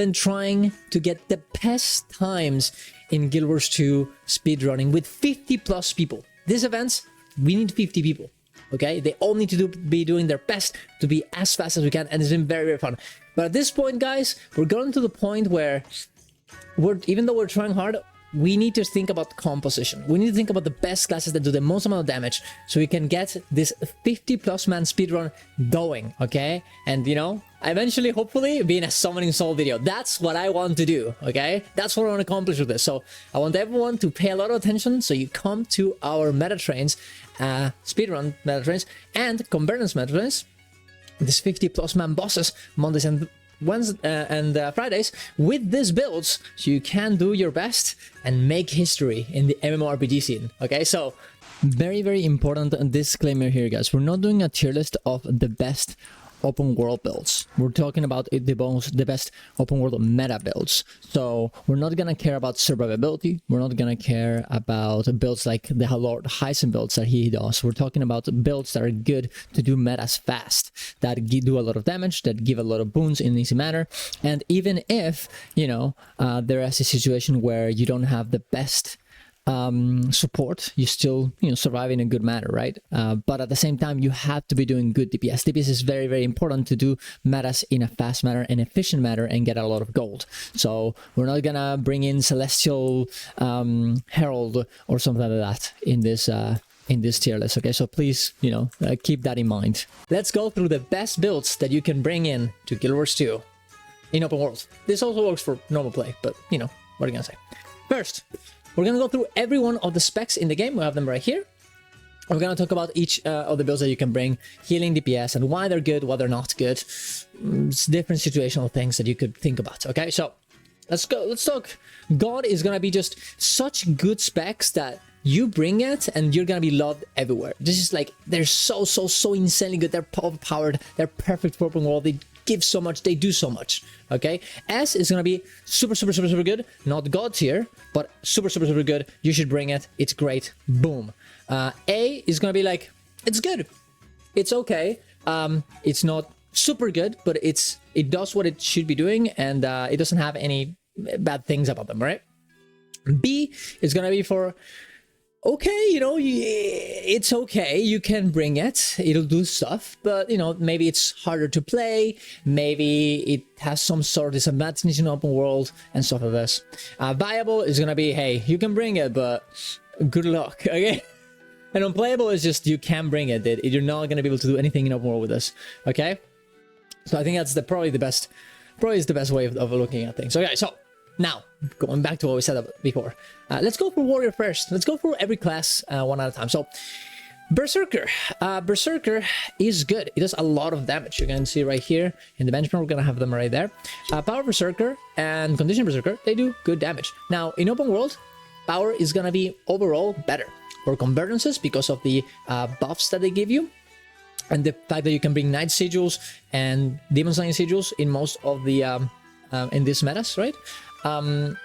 been trying to get the best times in Guild Wars 2 speedrunning with 50 plus people. These events, we need 50 people. Okay, they all need to be doing their best to be as fast as we can, and it's been very, very fun. But at this point, guys, we're getting to the point where even though we're trying hard, we need to think about composition. We need to think about the best classes that do the most amount of damage, so we can get this 50 plus man speedrun going. Okay, and you know, eventually, hopefully, be in a Summoning Soul video. That's what I want to do. Okay, that's what I want to accomplish with this. So I want everyone to pay a lot of attention. So you come to our meta trains, speedrun meta trains, and convergence meta trains. This 50 plus man bosses Mondays and Wednesdays and Fridays with these builds, so you can do your best and make history in the MMORPG scene. Okay, so very, very important disclaimer here, guys. We're not doing a tier list of the best open world builds. We're talking about the best open world meta builds. So we're not gonna care about survivability. We're not gonna care about builds like the Lord Heisen builds that he does. We're talking about builds that are good to do metas fast, that do a lot of damage, that give a lot of boons in an easy manner. And even if, you know, there is a situation where you don't have the best support, you still, you know, survive in a good manner, right? But at the same time, you have to be doing good DPS. DPS is very, very important to do metas in a fast manner and efficient manner and get a lot of gold. So we're not gonna bring in Celestial Herald or something like that in this tier list. Okay, so please, you know, keep that in mind. Let's go through the best builds that you can bring in to Guild Wars 2 in open world. This also works for normal play, but you know, what are you gonna say? First, we're going to go through every one of the specs in the game. We have them right here. We're going to talk about each of the builds that you can bring, healing, DPS, and why they're good, why they're not good. It's different situational things that you could think about. Okay, so let's go. Let's talk. God is going to be just such good specs that you bring it and you're going to be loved everywhere. This is like, they're so insanely good. They're powered. They're perfect for open world. They give so much, they do so much. Okay, S is gonna be super good, not God tier, but super good. You should bring it. It's great. Boom. A is gonna be like, it's good, it's okay, it's not super good, but it does what it should be doing, and it doesn't have any bad things about them, right? B is gonna be for, okay, you know, it's okay, you can bring it, it'll do stuff, but you know, maybe it's harder to play, maybe it has some sort of disadvantage in open world and stuff like this. Viable is gonna be, hey, you can bring it, but good luck. Okay, and unplayable is just, you can bring it, you're not gonna be able to do anything in open world with this. Okay, so I think that's probably is the best way of looking at things. Okay, so now, going back to what we said before, let's go for Warrior first. Let's go for every class one at a time. So, Berserker. Berserker is good. It does a lot of damage. You can see right here in the benchmark, we're going to have them right there. Power Berserker and Condition Berserker, they do good damage. Now, in open world, Power is going to be overall better for convergences because of the buffs that they give you. And the fact that you can bring Night Sigils and Demon Slaying Sigils in most of the, in these metas, right? Power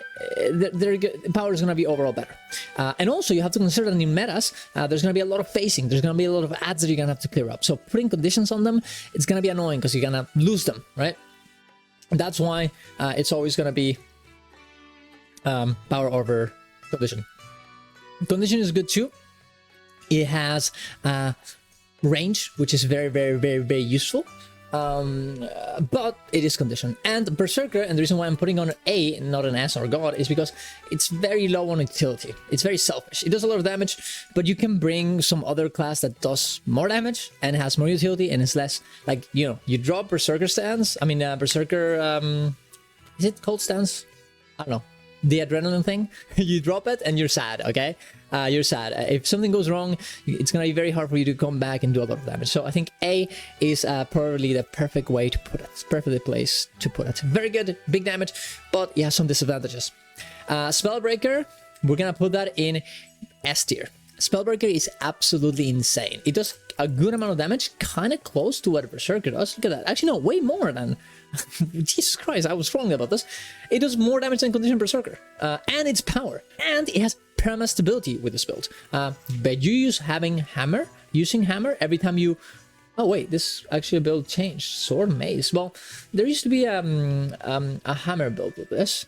is going to be overall better, and also you have to consider that in metas there's going to be a lot of phasing, there's going to be a lot of ads that you're going to have to clear up, so putting conditions on them, it's going to be annoying because you're going to lose them, right? That's why it's always going to be power over condition. Condition is good too. It has range, which is very useful. But it is conditioned. And Berserker, and the reason why I'm putting on an A and not an S or God, is because it's very low on utility. It's very selfish. It does a lot of damage, but you can bring some other class that does more damage and has more utility and is less, like, you know, you drop Berserker stance. I mean, Berserker, is it called stance? I don't know. The adrenaline thing, you drop it and you're sad, okay? You're sad. If something goes wrong, it's gonna be very hard for you to come back and do a lot of damage. So I think A is probably the perfect way to put it. It's perfectly place to put it. Very good, big damage, but yeah, some disadvantages. Spellbreaker, we're gonna put that in S tier. Spellbreaker is absolutely insane. It does a good amount of damage, kind of close to what Berserker does. Look at that. Actually, no, way more than... Jesus Christ, I was wrong about this. It does more damage than Condition Berserker. And it's power. And it has perma stability with this build. But you using hammer, every time you Oh wait, this actually build changed. Sword mace. Well, there used to be a hammer build with this.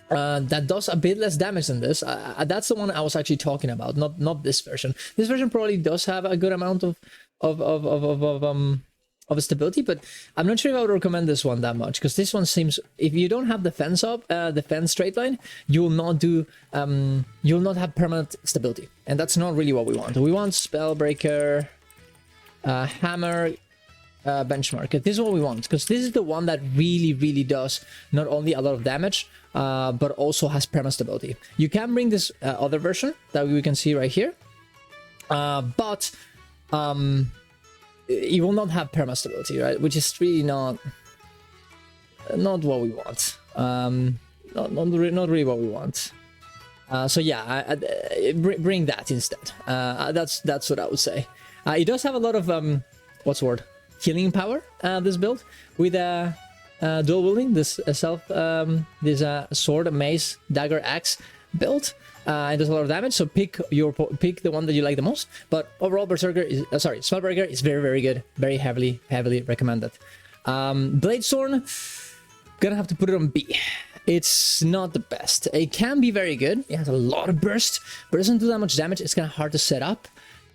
That does a bit less damage than this. That's the one I was actually talking about, not this version. This version probably does have a good amount of stability, but I'm not sure if I would recommend this one that much, because this one seems, if you don't have the fence up, the fence straight line, you will not do, you'll not have permanent stability, and that's not really what we want. We want Spellbreaker, Hammer, benchmark. This is what we want, because this is the one that really does not only a lot of damage, but also has perma stability. You can bring this other version that we can see right here, but you will not have perma stability, right? Which is really not what we want. Not really what we want. So yeah, bring that instead. That's what I would say. It does have a lot of what's the word? Healing power. This build with dual wielding, this sword, mace, dagger, axe build. It does a lot of damage, so pick the one that you like the most. But overall, Berserker is Spellbreaker is very good, very heavily recommended. Bladestorm, gonna have to put it on B. It's not the best. It can be very good. It has a lot of burst, but it doesn't do that much damage. It's kind of hard to set up.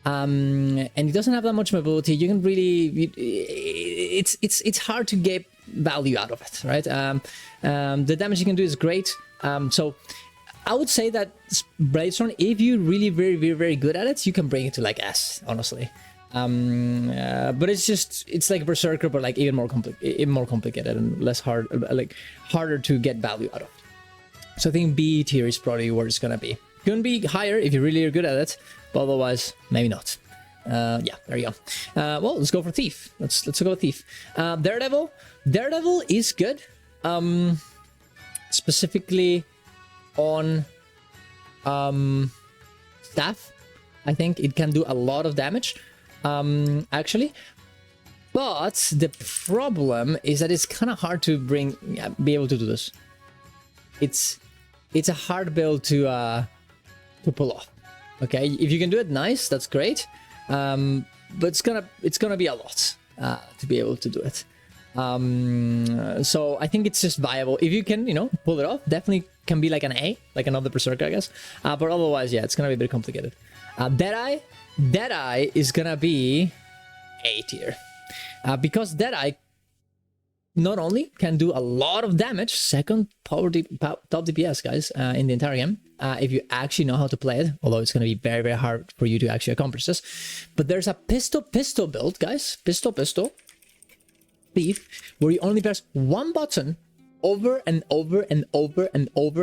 And it doesn't have that much mobility. You can really, it's hard to get value out of it, right? The damage you can do is great. So I would say that Bladestorm, if you're really very good at it, you can bring it to like S, honestly. But it's like Berserker, but like even more complicated and less harder to get value out of. So I think B tier is probably where it's gonna be. Gonna be higher if you really are good at it, but otherwise maybe not. Yeah, there you go. Well, let's go for Thief. Let's go with Thief. Daredevil is good. Specifically on staff, I think it can do a lot of damage, actually. But the problem is that it's kind of hard to be able to do this. It's a hard build to pull off. Okay, if you can do it, nice, that's great. But it's gonna be a lot to be able to do it. So I think it's just viable if you can, pull it off. Definitely can be like an A, like another Berserker, I guess. But otherwise, yeah, it's gonna be a bit complicated. Deadeye is gonna be A tier, because Deadeye not only can do a lot of damage, second top DPS, guys, in the entire game, if you actually know how to play it, although it's going to be very hard for you to actually accomplish this. But there's a pistol build, guys, pistol Thief, where you only press one button over and over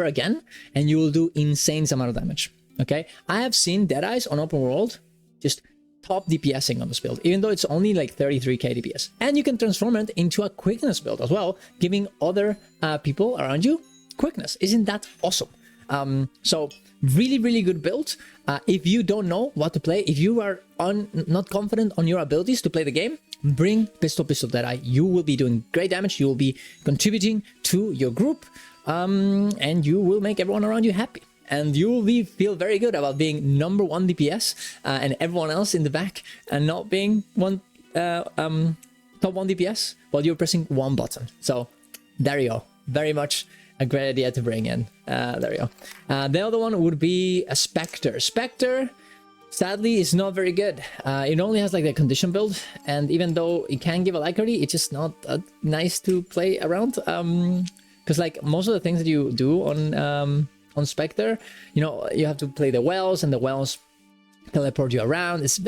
again, and you will do insane amount of damage. Okay, I have seen Deadeyes on open world just top DPSing on this build, even though it's only like 33k DPS. And you can transform it into a quickness build as well, giving other people around you quickness. Isn't that awesome? So really good build. If you don't know what to play, if you are not confident on your abilities to play the game, bring pistol Deadeye. You will be doing great damage. You will be contributing to your group, and you will make everyone around you happy. And you will feel very good about being number 1 DPS and everyone else in the back and not being top 1 DPS while you're pressing one button. So there you go. Very much a great idea to bring in. There you go. The other one would be a Spectre. Spectre, sadly, is not very good. It only has like the condition build, and even though it can give alacrity, it's just not nice to play around. Because like most of the things that you do on Spectre, you have to play the wells, and the wells teleport you around. It's a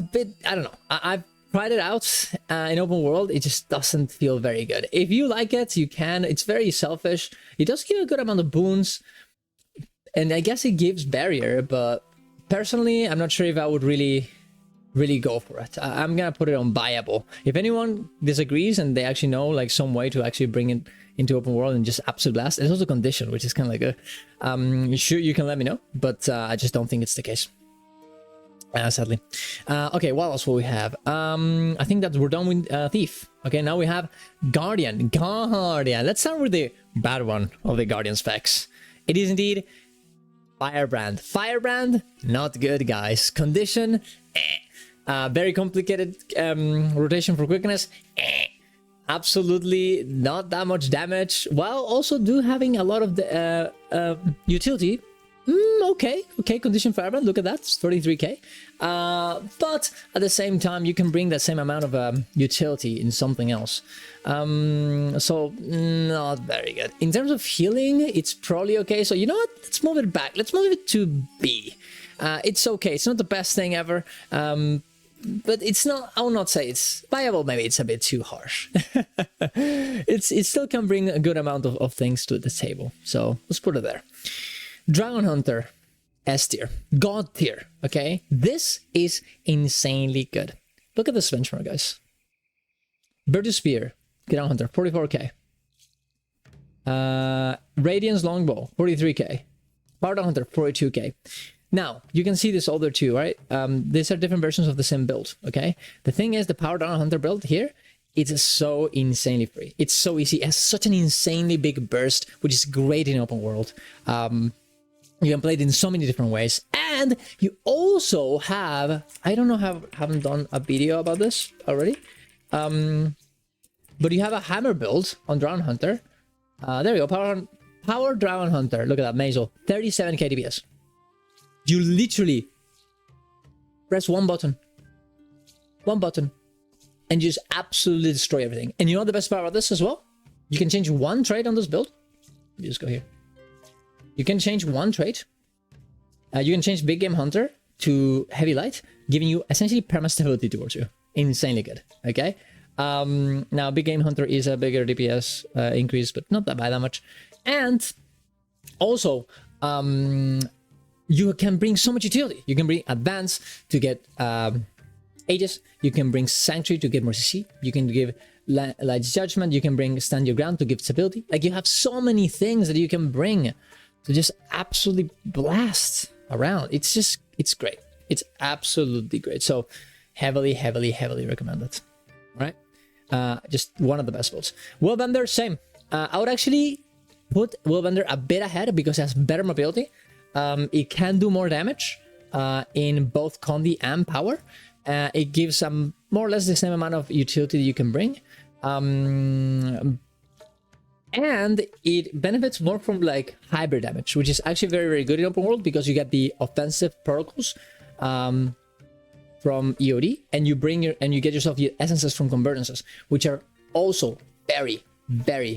bit, I don't know. I've tried it out in open world. It just doesn't feel very good. If you like it, you can. It's very selfish. It does give a good amount of boons, and I guess it gives barrier, but personally, I'm not sure if I would really go for it. I'm gonna put it on viable. If anyone disagrees and they actually know like some way to actually bring it into open world and just absolute blast, there's also condition, which is kind of like a you can let me know, but I just don't think it's the case, sadly. Okay, what else will we have? I think that we're done with Thief. Okay, now we have Guardian. Let's start with the bad one of the Guardian specs. It is indeed Firebrand. Firebrand, not good, guys. Condition Very complicated rotation for quickness. Absolutely not that much damage, while also having a lot of the utility. Okay, condition firebrand, look at that, it's 33k. But at the same time, you can bring that same amount of utility in something else. So not very good. In terms of healing, it's probably okay. So you know what? Let's move it back. Let's move it to B. It's okay. It's not the best thing ever. But it's not, I will not say it's viable. Maybe it's a bit too harsh. It still can bring a good amount of things to the table. So let's put it there. Dragon Hunter, S tier, God tier, okay? This is insanely good. Look at this benchmark, guys. Bird Spear, Dragon Hunter, 44k. Radiance Longbow, 43k. Power Hunter, 42k. Now, you can see this older too, right? These are different versions of the same build, okay? The thing is, the Power Down Hunter build here, it's so insanely free. It's so easy. It has such an insanely big burst, which is great in open world. You can play it in so many different ways. And you also have, I don't know how, haven't done a video about this already. But you have a hammer build on Drown Hunter. There we go, Power Drown Hunter. Look at that, Mazel. 37k DPS. You literally press one button, and you just absolutely destroy everything. And you know the best part about this as well? You can change one trait on this build. You just go here. You can change one trait. You can change Big Game Hunter to Heavy Light, giving you essentially perma-stability towards you. Insanely good, okay? Now, Big Game Hunter is a bigger DPS increase, but not that by that much. And also, you can bring so much utility. You can bring Advance to get Aegis. You can bring Sanctuary to get more CC. You can give Light's Judgment. You can bring Stand Your Ground to give stability. Like, you have so many things that you can bring to just absolutely blast around. It's great. It's absolutely great. So heavily recommend it. All right? Just one of the best builds. Willbender, same. I would actually put Willbender a bit ahead because it has better mobility. It can do more damage in both Condi and Power. It gives more or less the same amount of utility that you can bring. And it benefits more from like hybrid damage, which is actually very good in open world because you get the offensive protocols from EOD, and you get yourself your essences from convergences, which are also very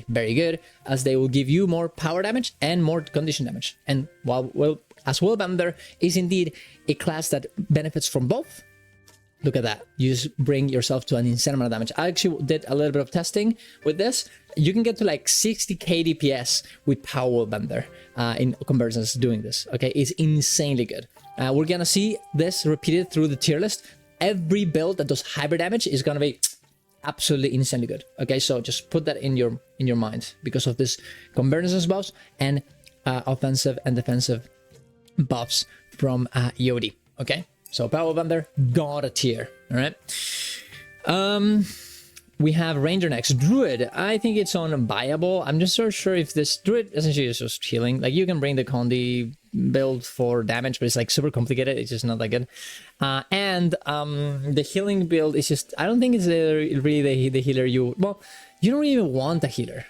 good, as they will give you more power damage and more condition damage. And as Willbender is indeed a class that benefits from both. Look at that. You just bring yourself to an insane amount of damage. I actually did a little bit of testing with this. You can get to like 60k DPS with Power Willbender in conversions doing this. Okay, it's insanely good. We're gonna see this repeated through the tier list. Every build that does hybrid damage is gonna be absolutely insanely good. Okay, so just put that in your mind because of this convergence buffs and offensive and defensive buffs from EOD. Okay. So Power Willbender, got a tier. All right. We have Ranger next. Druid, I think it's unbuyable. I'm just so sure if this Druid essentially is just healing. Like, you can bring the Condi build for damage, but it's like super complicated. It's just not that good. And the healing build is just, I don't think it's really the healer you don't even want a healer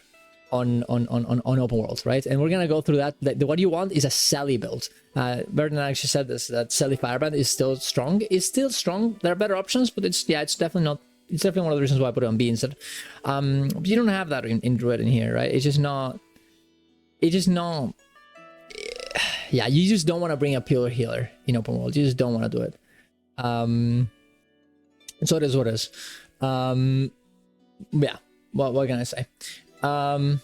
on open world, right? And we're gonna go through that. What you want is a Sally build. Revenant actually said this, that Sally Firebrand is still strong. It's still strong. There are better options, but it's definitely not. It's definitely one of the reasons why I put it on B instead. You don't have that in Druid in here, right? It's just not. Yeah, you just don't want to bring a pure healer in open world. You just don't want to do it. So it is what it is. Yeah. What can I say? If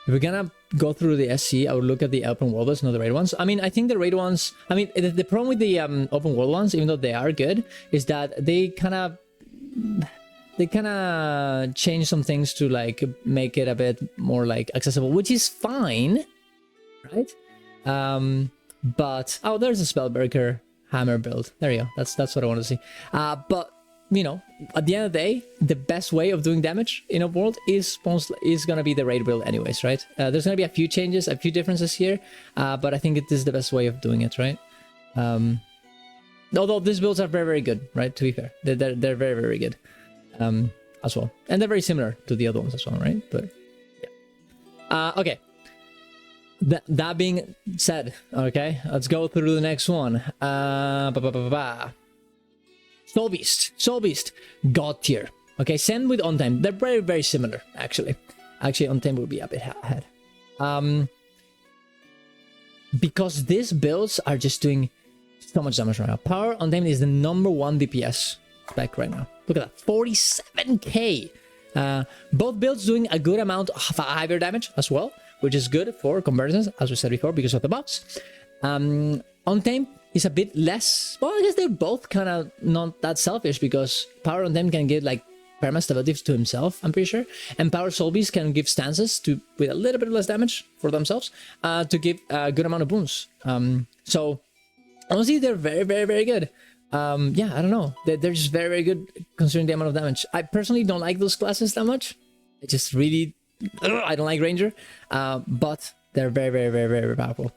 we're gonna go through the SC, I would look at the open world ones, not the raid ones. I mean, I think the raid ones, I mean, the problem with the open world ones, even though they are good, is that they kind of change some things to like make it a bit more like accessible, which is fine, right? But there's a Spellbreaker hammer build. There you go. That's what I want to see. But you know, at the end of the day, the best way of doing damage in a world is gonna be the raid build anyways, right? There's gonna be a few changes, a few differences here, but I think it is the best way of doing it, right? Although these builds are very, very good, right? To be fair, they're very, very good as well. And they're very similar to the other ones as well, right? But yeah. Okay. That being said, okay, let's go through the next one. Soul Beast, God tier. Okay, same with On Time. They're very, very similar, actually. Actually, On Time will be a bit ahead. Because these builds are just doing so much damage right now. Power On Time is the #1 DPS spec right now. Look at that, 47k. Both builds doing a good amount of higher damage as well, which is good for conversions, as we said before, because of the buffs. On Time is a bit less. Well, I guess they're both kind of not that selfish, because Power On Time can give like perma stability to himself, I'm pretty sure, and Power Soul Beast can give stances to with a little bit less damage for themselves to give a good amount of boons. So honestly, they're very, very, very good. Yeah, I don't know. They're just very, very good considering the amount of damage. I personally don't like those classes that much. I just really, I don't like Ranger, but they're very, very, very, very, very powerful.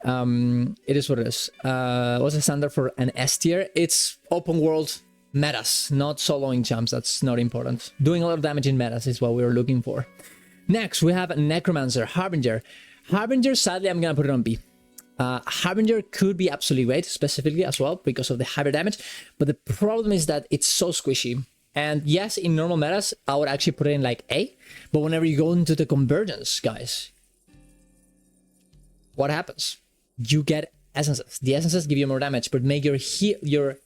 It is what it is. What's the standard for an S tier? It's open world metas, not soloing champs. That's not important. Doing a lot of damage in metas is what we were looking for. Next, we have Necromancer, Harbinger. Harbinger, sadly, I'm gonna put it on B. Harbinger could be absolutely great, specifically as well, because of the higher damage, but the problem is that it's so squishy. And yes, in normal metas, I would actually put it in like A, but whenever you go into the convergence, guys, what happens? You get essences. The essences give you more damage, but make your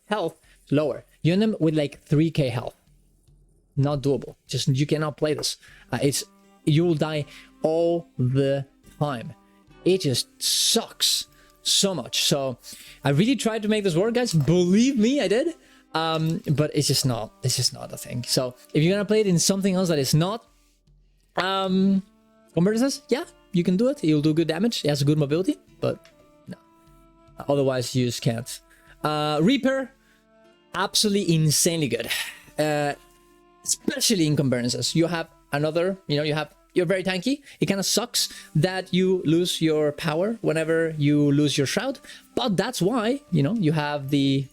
health lower. You end up with like 3k health. Not doable. Just, you cannot play this. You will die all the time. It just sucks so much. So I really tried to make this work, guys. Believe me, I did. But it's just not a thing. So if you're gonna play it in something else that is not convergences, yeah, you can do it. You'll do good damage. It has good mobility, but no. Otherwise, you just can't. Reaper, absolutely insanely good. Especially in convergences. You have another, you're very tanky. It kind of sucks that you lose your power whenever you lose your shroud, but that's why, you have the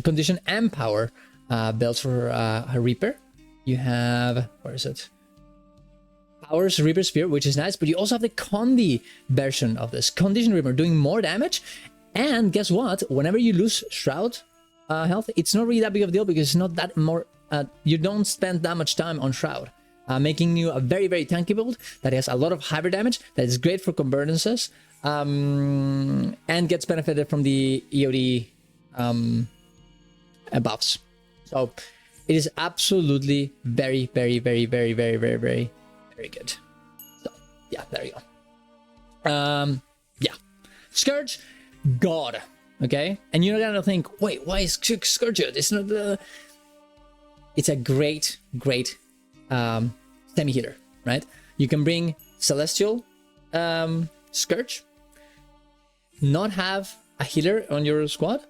condition and power builds for a Reaper. You have, where is it? Powers Reaper Spear, which is nice, but you also have the Condi version of this. Condition Reaper doing more damage, and guess what? Whenever you lose shroud health, it's not really that big of a deal, because it's not that more, you don't spend that much time on shroud. Making you a very, very tanky build that has a lot of hybrid damage, that is great for convergences, and gets benefited from the EOD buffs. So it is absolutely very, very, very, very, very, very, very, very good. So yeah, there you go. Yeah, Scourge, God. Okay, and you're gonna think, wait, why is Scourge good? It's not the. It's a great, great semi-healer, right? You can bring Celestial Scourge, not have a healer on your squad,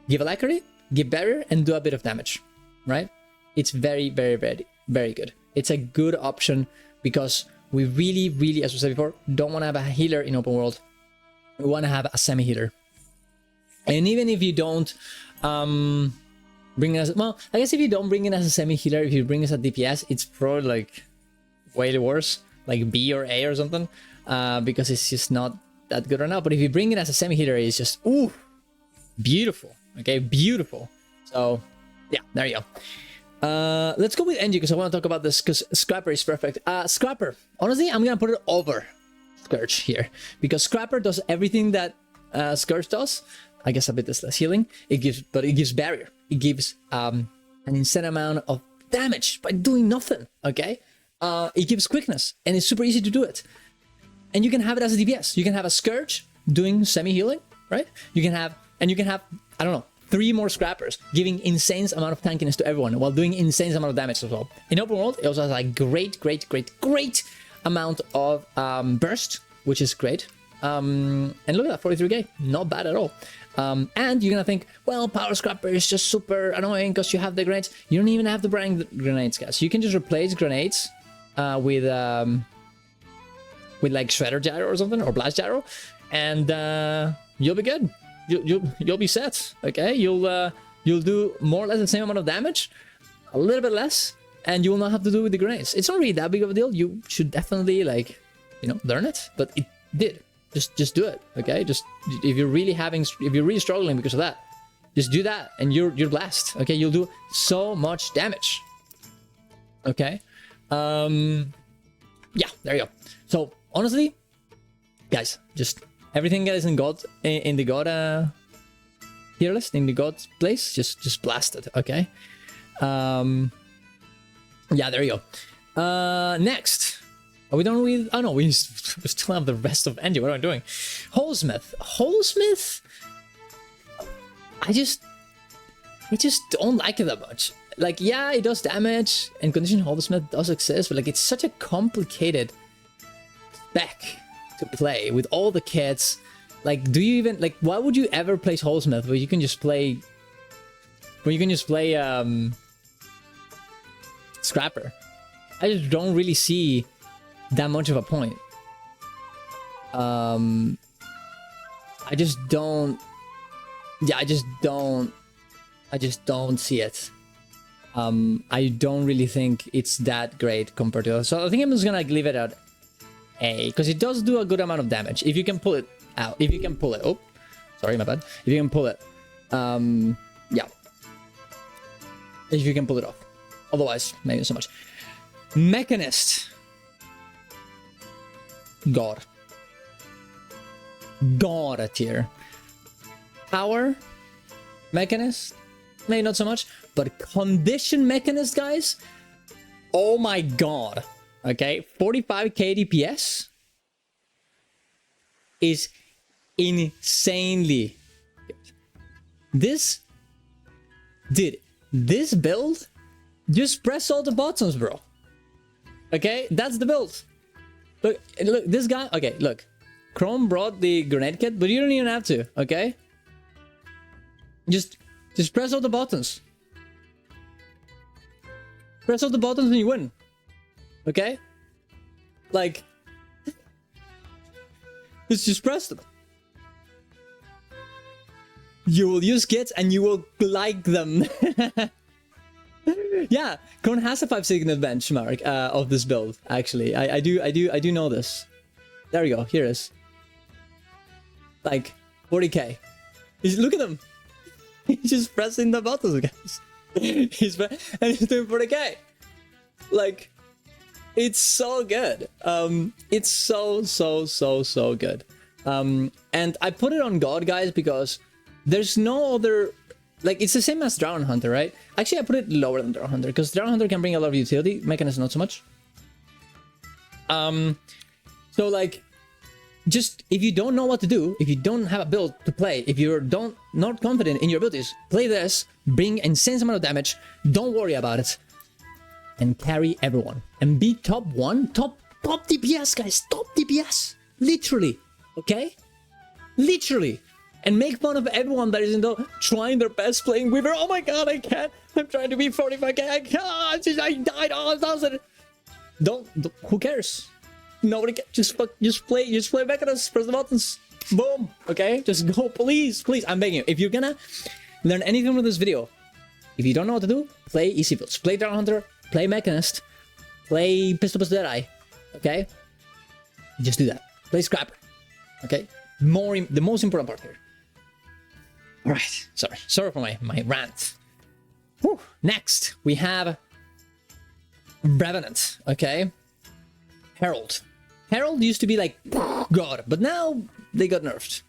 give Alacrity, give Barrier, and do a bit of damage, right? It's very, very, very, very good. It's a good option because we really, really, as we said before, don't want to have a healer in open world. We want to have a semi-healer. And even if you don't bring it as, well, I guess if you don't bring it as a semi-healer, if you bring it as a DPS, it's probably like way worse, like B or A or something, because it's just not that good right now. But if you bring it as a semi-healer, it's just, ooh, beautiful. Okay, beautiful. So yeah, there you go. Let's go with Engie, because I want to talk about this, because Scrapper is perfect. Scrapper, honestly, I'm gonna put it over Scourge here, because Scrapper does everything that Scourge does. I guess a bit less healing. It gives barrier. It gives an insane amount of damage by doing nothing. Okay, it gives quickness, and it's super easy to do it. And you can have it as a DPS. You can have a Scourge doing semi-healing, right? You can have, I don't know, 3 more Scrappers giving insane amount of tankiness to everyone while doing insane amount of damage as well. In open world, it also has a great amount of burst, which is great. And look at that, 43k, not bad at all. And you're gonna think, well, Power Scrapper is just super annoying because you have the grenades. You don't even have to bring the grenades, guys. You can just replace grenades with like Shredder Gyro or something, or Blast Gyro, and you'll be good. you'll be set. Okay, you'll do more or less the same amount of damage, a little bit less, and you will not have to do with the grenades. It's not really that big of a deal. You should definitely, like, you know, learn it, but it did. Just do it. Okay, just if you're really struggling because of that, just do that, and you're blessed. Okay, you'll do so much damage. Okay, yeah, there you go. So honestly, guys, just everything that is in the God tier list, in the God place, just blast it. Okay. Yeah, there you go. Next, are we done with? Oh no, we still have the rest of Engie. What am I doing? Holesmith. Holesmith. I just don't like it that much. Like, yeah, it does damage, and Condition Holdsmith does exist, but like, it's such a complicated spec to play with all the kits. Like, do you even, like, why would you ever place Holdsmith where you can just play Scrapper? I just don't really see that much of a point. I just don't. Yeah, I just don't see it. I don't really think it's that great compared to others. So I think I'm just gonna leave it at A, because it does do a good amount of damage. If you can pull it out. If you can pull it. Oh, sorry, my bad. If you can pull it. Yeah. If you can pull it off. Otherwise, maybe so much. Mechanist. God a tier. Power Mechanist, maybe not so much, but Condition Mechanist, guys, oh my god. Okay, 45k DPS is insanely good. This build, just press all the buttons, bro. Okay, that's the build. Look, this guy. Okay, look, Chrome brought the grenade kit, but you don't even have to. Okay, just press all the buttons. Press all the buttons and you win. Okay, like, just press them. You will use kits and you will like them. Yeah, Kron has a 5 signet benchmark of this build. Actually, I do know this. There we go. Here it is. Like 40k. Look at him. He's just pressing the buttons, guys. He's doing 40k. Like, it's so good. It's so good. And I put it on God, guys, because there's no other. Like, it's the same as Drown Hunter, right? Actually, I put it lower than Drown Hunter, because Drown Hunter can bring a lot of utility. Mechanist, not so much. So, like, just, if you don't know what to do, if you don't have a build to play, if you're not confident in your abilities, play this, bring insane amount of damage, don't worry about it, and carry everyone. And be top DPS, guys, top DPS. Literally, okay? Literally. And make fun of everyone that is trying their best playing Weaver. Oh my god, I can't. I'm trying to be 45k. I can't. I died all 1,000. Don't. Who cares? Nobody can. Just play Mechanist. Press the buttons. Boom. Okay. Just go, please. I'm begging you. If you're gonna learn anything from this video, if you don't know what to do, play easy builds. Play Drown Hunter. Play Mechanist. Play Pistol Deadeye. Okay. Just do that. Play Scrapper. Okay. The most important part here. Alright, sorry for my rant. Whew. Next, we have Revenant, okay? Herald. Herald used to be like, God, but now they got nerfed.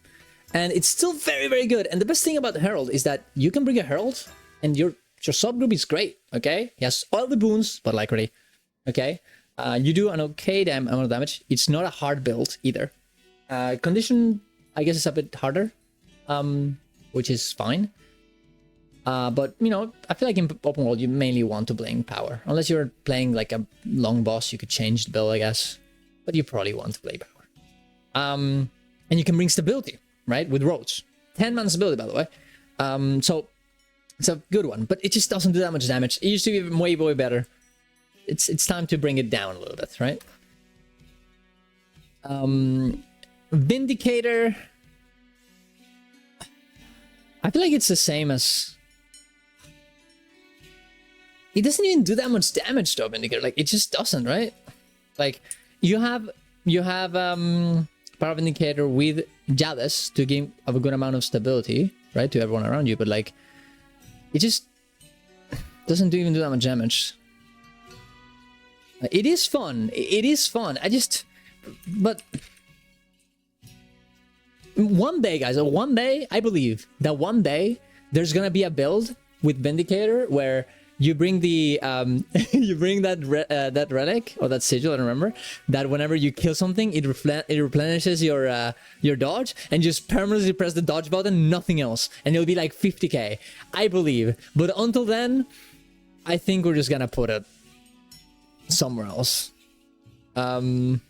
And it's still very, very good. And the best thing about Herald is that you can bring a Herald, and your subgroup is great, okay? He has all the boons, but like really, okay? You do an okay amount of damage. It's not a hard build either. Condition, I guess, is a bit harder. Which is fine. But, you know, I feel like in open world, you mainly want to bring power. Unless you're playing like a long boss, you could change the build, I guess. But you probably want to play power. And you can bring stability, right? With roads. 10-man stability, by the way. So, it's a good one. But it just doesn't do that much damage. It used to be way better. It's time to bring it down a little bit, right? Vindicator. I feel like it's the same as... It doesn't even do that much damage though, Vindicator. Like, it just doesn't, right? Like, you have Power of Vindicator with Jealous to give a good amount of stability, right, to everyone around you, but like, it just doesn't even do that much damage. It is fun. It is fun. But one day, guys, one day, I believe that one day there's gonna be a build with Vindicator where you bring the you bring that relic or that sigil, I don't remember, that whenever you kill something, it replenishes your dodge, and just permanently press the dodge button, nothing else, and it'll be like 50k, I believe. But until then, I think we're just gonna put it somewhere else. B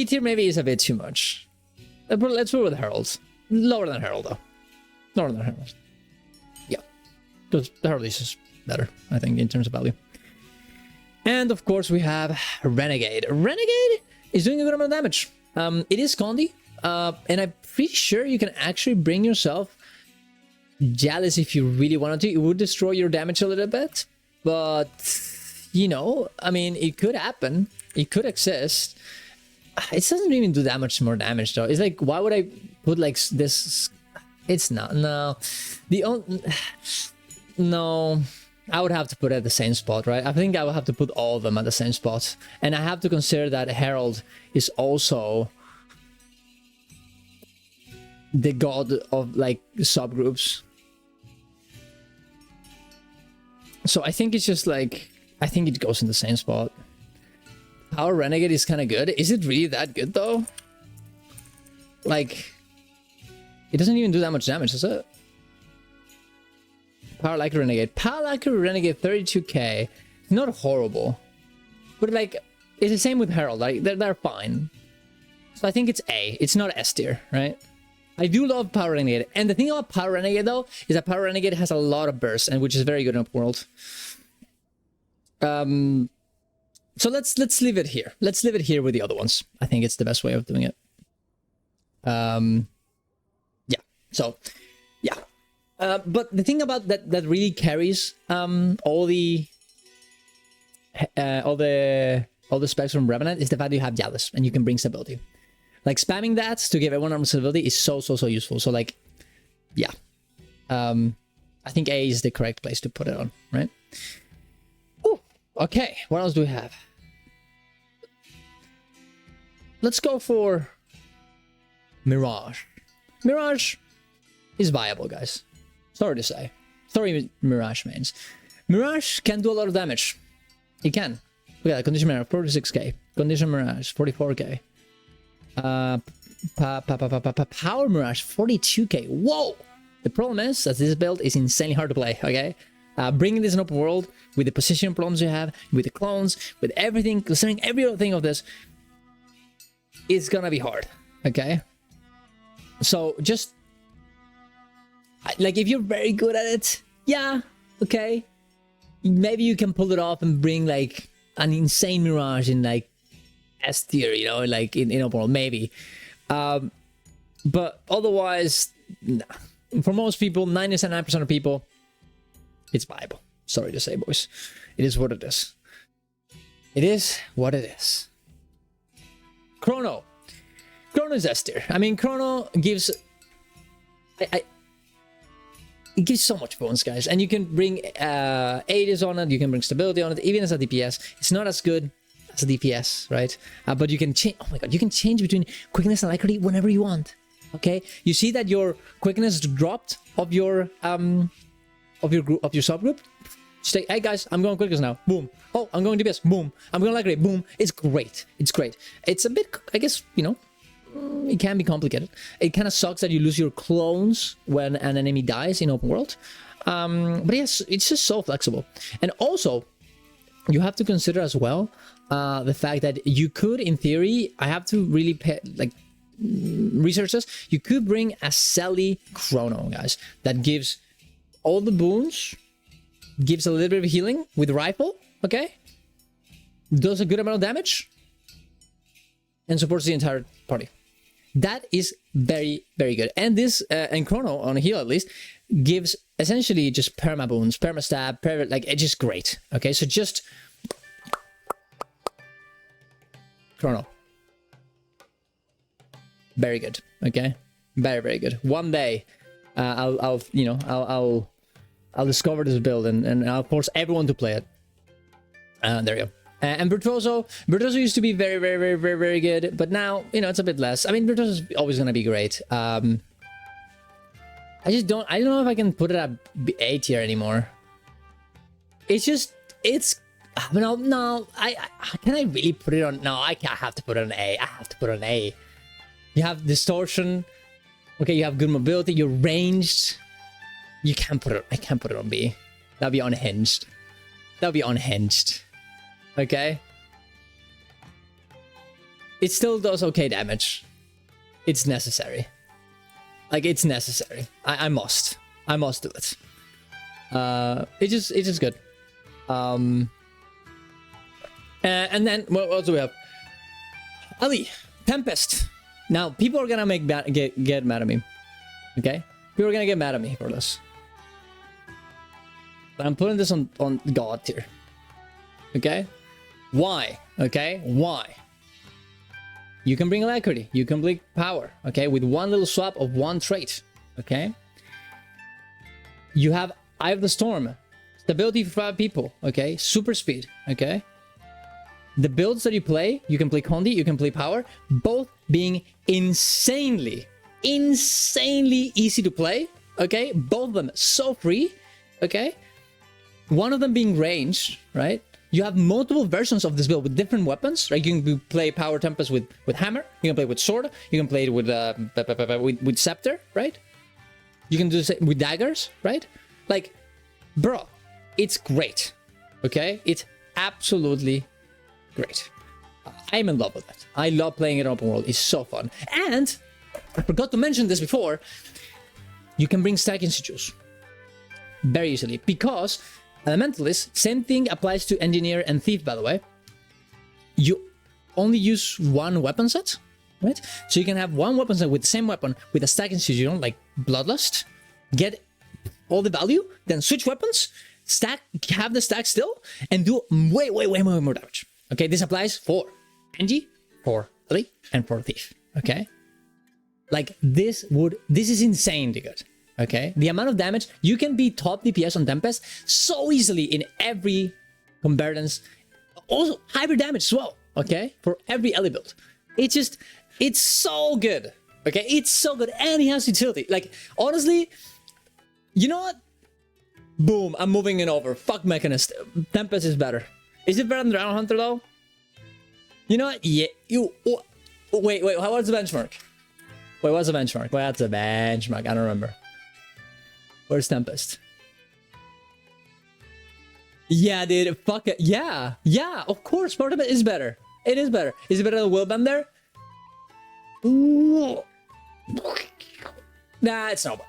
tier maybe is a bit too much. Let's go with Herald. Lower than Herald though. Lower than Herald. The Herald is just better, I think, in terms of value. And of course, we have Renegade. Renegade is doing a good amount of damage. It is Condi, and I'm pretty sure you can actually bring yourself Jealous if you really wanted to. It would destroy your damage a little bit, but you know, I mean, it could happen. It could exist. It doesn't even do that much more damage though. It's like, why would I put like this? It's not. No, no, I would have to put it at the same spot, right? I think I would have to put all of them at the same spot. And I have to consider that Herald is also the god of, like, subgroups. So I think it's just, like, I think it goes in the same spot. Power Renegade is kind of good. Is it really that good, though? Like, it doesn't even do that much damage, does it? Power like a Renegade. Power like a Renegade, 32k. Not horrible. But like, it's the same with Herald. Like, they're fine. So I think it's A. It's not S tier, right? I do love Power Renegade. And the thing about Power Renegade, though, is that Power Renegade has a lot of burst, and which is very good in open world. So let's leave it here. Let's leave it here with the other ones. I think it's the best way of doing it. Yeah. So, yeah. But the thing about that really carries all the specs from Revenant is the fact that you have Jealous and you can bring stability. Like, spamming that to give everyone armor stability is so useful. So like, yeah, I think A is the correct place to put it on, right? Ooh, okay, what else do we have? Let's go for Mirage. Mirage is viable, guys. Sorry to say. Sorry, Mirage mains. Mirage can do a lot of damage. It can. Look at that. Condition Mirage, 46k. Condition Mirage, 44k. Power Mirage, 42k. Whoa! The problem is that this build is insanely hard to play, okay? Bringing this in open world, with the position problems you have, with the clones, with everything, considering every other thing of this, it's gonna be hard, okay? So, just... like, if you're very good at it, yeah, okay. Maybe you can pull it off and bring, like, an insane Mirage in, like, S tier, you know, like, in open world, maybe. But otherwise, nah. For most people, 99% of people, it's viable. Sorry to say, boys. It is what it is. It is what it is. Chrono. Chrono is S tier. I mean, Chrono gives... it gives so much bonus, guys. And you can bring Aegis on it, you can bring stability on it, even as a DPS. It's not as good as a DPS, right? But you can change... oh my god, you can change between quickness and alacrity whenever you want. Okay? You see that your quickness dropped of your subgroup? Just say, hey guys, I'm going quickness now. Boom. Oh, I'm going DPS. Boom. I'm going alacrity. Boom. It's great. It's great. It's a bit, I guess, you know, it can be complicated. It kind of sucks that you lose your clones when an enemy dies in open world. But yes, it's just so flexible. And also, you have to consider as well the fact that you could, in theory, I have to really pay, like, research this. You could bring a Selly Chrono, guys, that gives all the boons, gives a little bit of healing with rifle, okay? Does a good amount of damage, and supports the entire party. That is very, very good. And this, and Chrono, on a heal at least, gives essentially just perma boons, perma stab, like, it's just great. Okay, so just... Chrono. Very good, okay? Very, very good. One day, I'll discover this build and I'll force everyone to play it. There you go. And Virtuoso used to be very, very, very, very, very good, but now, you know, it's a bit less. I mean, Virtuoso is always gonna be great. I don't know if I can put it at A tier anymore. No, can I really put it on? No, I have to put it on A. I have to put it on A. You have distortion. Okay, you have good mobility. You're ranged. You can't put it. I can't put it on B. That'd be unhinged. That'd be unhinged. Okay. It still does okay damage. It's necessary. Like, it's necessary. I must do it. It's just good. And then what else do we have? Ali, Tempest. Now, people are gonna get mad at me. Okay? People are gonna get mad at me for this. But I'm putting this on God tier. Okay? Why? Okay? Why? You can bring alacrity. You can bring power. Okay? With one little swap of one trait. Okay? You have Eye of the Storm. Stability for 5 people. Okay? Super speed. Okay? The builds that you can play Condi, you can play Power, both being insanely easy to play, okay? Both of them so free, okay? One of them being ranged, right? You have multiple versions of this build with different weapons, right? You can play Power Tempest with Hammer, you can play with Sword, you can play it with Scepter, right? You can do the same with daggers, right? Like, bro, it's great, okay? It's absolutely great. I'm in love with it. I love playing it in open world. It's so fun. And I forgot to mention this before. You can bring stack institutes very easily because Elementalist, same thing applies to Engineer and Thief, by the way. You only use one weapon set, right? So you can have one weapon set with the same weapon with a stack institution like Bloodlust, get all the value, then switch weapons, stack, have the stack still, and do way more damage. Okay, this applies for Engie, for Ali, and for Thief. Okay, like this is insanely good. Okay, the amount of damage you can be top DPS on Tempest so easily in every combatants. Also hybrid damage as well. Okay, for every Ali build. It's so good. Okay, it's so good, and he has utility. Like honestly, you know what? Boom! I'm moving it over. Fuck Mechanist. Tempest is better. Is it better than Dragon Hunter though? You know what? Yeah. Wait. What's the benchmark? Wait, what's the benchmark? What's the benchmark? I don't remember. Where's Tempest? Yeah, dude. Fuck it. Yeah. Of course, Power Tempest is better. It is better. Is it better than Willbender? Nah, it's not.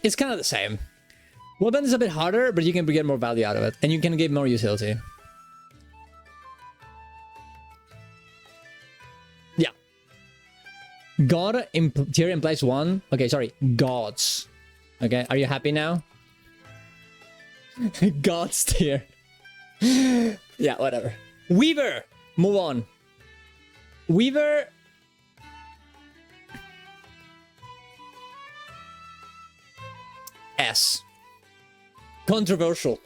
It's kind of the same. Willbender is a bit harder, but you can get more value out of it, and you can get more utility. Yeah. God tier implies 1. Okay, sorry. Gods. Okay, are you happy now? Gods tier. Yeah, whatever. Weaver. Move on. Weaver. S. Controversial.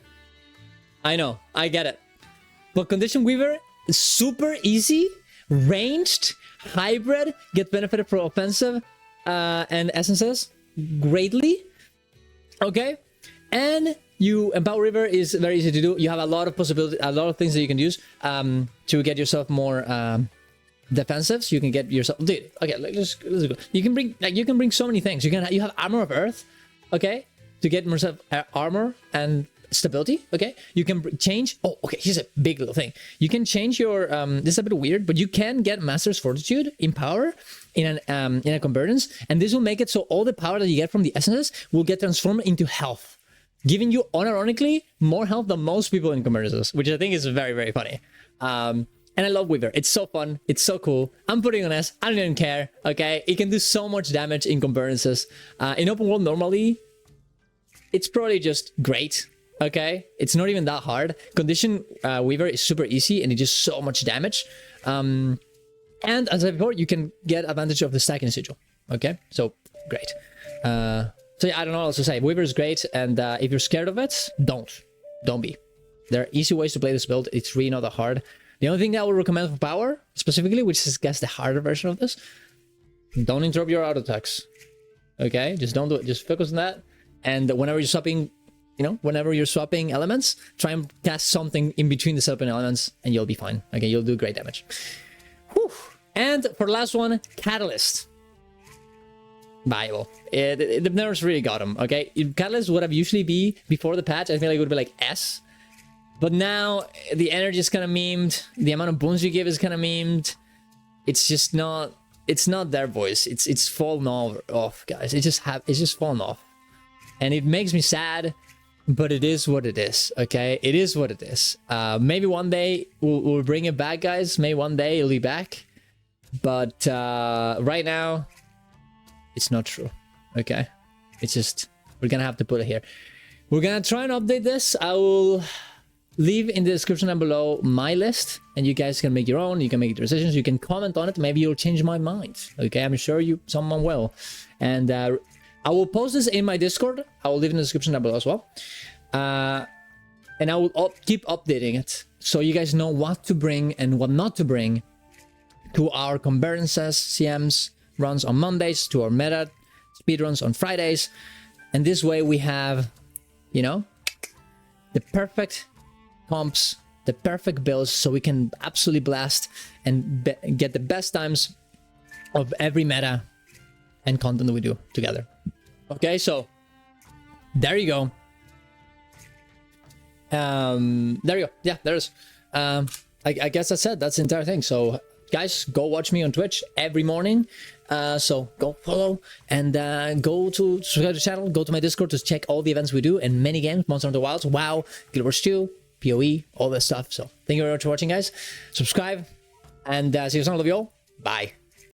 I know, I get it. But Condition Weaver is super easy, ranged, hybrid, get benefited from offensive and essences greatly. Okay? And Empower Weaver is very easy to do. You have a lot of possibilities, a lot of things that you can use to get yourself more defensives. You can get yourself, dude. Okay, let's go. You can bring so many things. You have Armor of Earth, okay, to get yourself armor and stability. Okay, you can change. Oh, okay. Here's a big little thing. You can change your. This is a bit weird, but you can get Master's Fortitude in power in a convergence, and this will make it so all the power that you get from the essences will get transformed into health, giving you unironically more health than most people in convergences, which I think is very, very funny. And I love Weaver. It's so fun. It's so cool. I'm putting on S. I don't even care. Okay. It can do so much damage in comparisons. In open world, normally, it's probably just great. Okay. It's not even that hard. Condition Weaver is super easy and it does so much damage. And as I said before, you can get advantage of the stacking sigil. Okay. So great. So yeah, I don't know what else to say. Weaver is great. And if you're scared of it, don't be. There are easy ways to play this build. It's really not that hard. The only thing that I would recommend for power, specifically, which is, I guess, the harder version of this, don't interrupt your auto attacks. Okay, just don't do it. Just focus on that. And whenever you're swapping, whenever you're swapping elements, try and cast something in between the swapping elements, and you'll be fine. Okay, you'll do great damage. Whew. And for the last one, Catalyst. Viable. The nerfs really got him. Okay, Catalyst would have usually be before the patch. I feel like it would be like S. But now the energy is kind of memed. The amount of boons you give is kind of memed. It's just not. It's not their voice. It's fallen off, guys. It's just fallen off, and it makes me sad. But it is what it is. Okay, it is what it is. Maybe one day we'll bring it back, guys. Maybe one day it'll be back. But right now, it's not true. Okay, it's just we're gonna have to put it here. We're gonna try and update this. I will leave in the description down below my list, and you guys can make your own. You can make your decisions. You can comment on it. Maybe you'll change my mind. Okay, I'm sure someone will. And I will post this in my Discord. I will leave in the description down below as well. And I will keep updating it so you guys know what to bring and what not to bring to our convergences, CMs runs on Mondays, to our meta speedruns on Fridays. And this way we have, the perfect comps, the perfect builds, so we can absolutely blast and get the best times of every meta and content that we do together. Okay, so there you go. There you go. Yeah, there's I guess that's it. That's the entire thing. So guys, go watch me on Twitch every morning. So go follow and go to subscribe to the channel, go to my Discord to check all the events we do and many games, Monster Hunter Wilds, WoW, Guild Wars 2, PoE, all that stuff. So thank you very much for watching, guys. Subscribe and see you soon. I love you all. Bye.